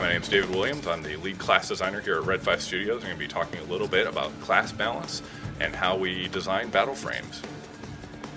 my name is David Williams. I'm the lead class designer here at Red 5 Studios. I'm going to be talking a little bit about class balance and how we design battle frames.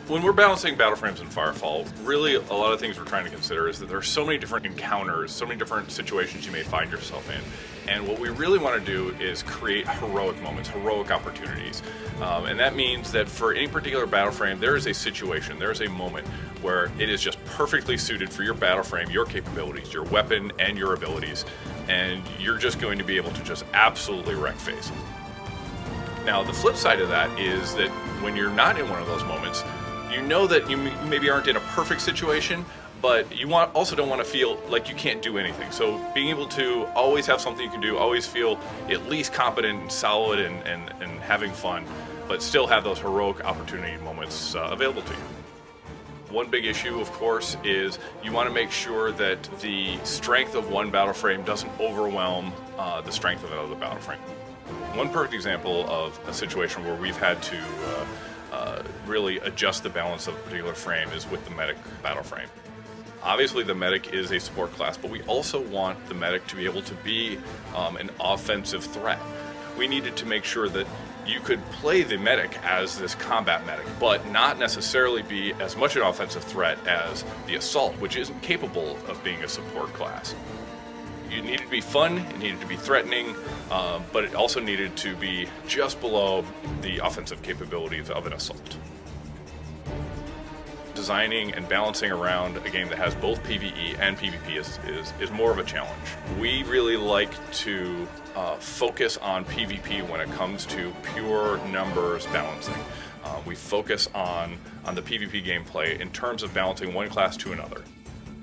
When we're balancing battle frames in Firefall, really a lot of things we're trying to consider is that there are so many different encounters, so many different situations you may find yourself in. And what we really want to do is create heroic moments, heroic opportunities. And that means that for any particular battle frame, there is a situation, there is a moment where it is just perfectly suited for your battle frame, your capabilities, your weapon, and your abilities. And you're just going to be able to just absolutely wreck face. Now, the flip side of that is that when you're not in one of those moments, you know that you maybe aren't in a perfect situation, but you also don't want to feel like you can't do anything. So being able to always have something you can do, always feel at least competent and solid and having fun, but still have those heroic opportunity moments available to you. One big issue, of course, is you want to make sure that the strength of one battle frame doesn't overwhelm the strength of another battle frame. One perfect example of a situation where we've had to really adjust the balance of a particular frame is with the medic battle frame. Obviously the medic is a support class, but we also want the medic to be able to be an offensive threat. We needed to make sure that you could play the medic as this combat medic, but not necessarily be as much an offensive threat as the assault, which isn't capable of being a support class. You needed to be fun, it needed to be threatening, but it also needed to be just below the offensive capabilities of an assault. Designing and balancing around a game that has both PvE and PvP is more of a challenge. We really like to focus on PvP when it comes to pure numbers balancing. We focus on the PvP gameplay in terms of balancing one class to another.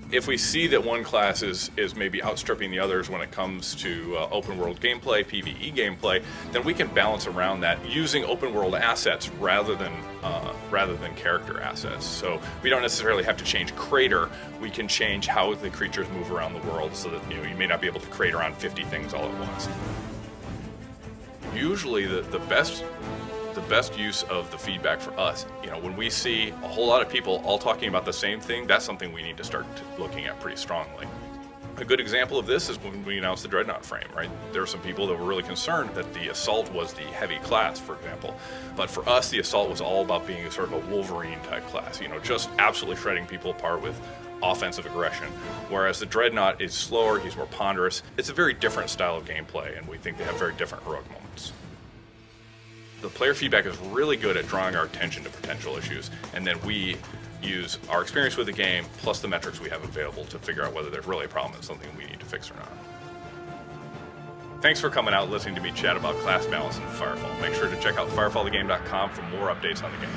If we see that one class is maybe outstripping the others when it comes to open world gameplay, PvE gameplay, then we can balance around that using open world assets rather than character assets. So we don't necessarily have to change crater, we can change how the creatures move around the world so that you may not be able to crater on 50 things all at once. Usually the best use of the feedback for us, when we see a whole lot of people all talking about the same thing, that's something we need to start looking at pretty strongly. A good example of this is when we announced the Dreadnought frame, right? There were some people that were really concerned that the Assault was the heavy class, for example. But for us, the Assault was all about being sort of a Wolverine type class, just absolutely shredding people apart with offensive aggression. Whereas the Dreadnought is slower, he's more ponderous. It's a very different style of gameplay, and we think they have very different heroic moments. The player feedback is really good at drawing our attention to potential issues, and then we use our experience with the game plus the metrics we have available to figure out whether there's really a problem and something we need to fix or not. Thanks for coming out and listening to me chat about class balance in Firefall. Make sure to check out firefallthegame.com for more updates on the game.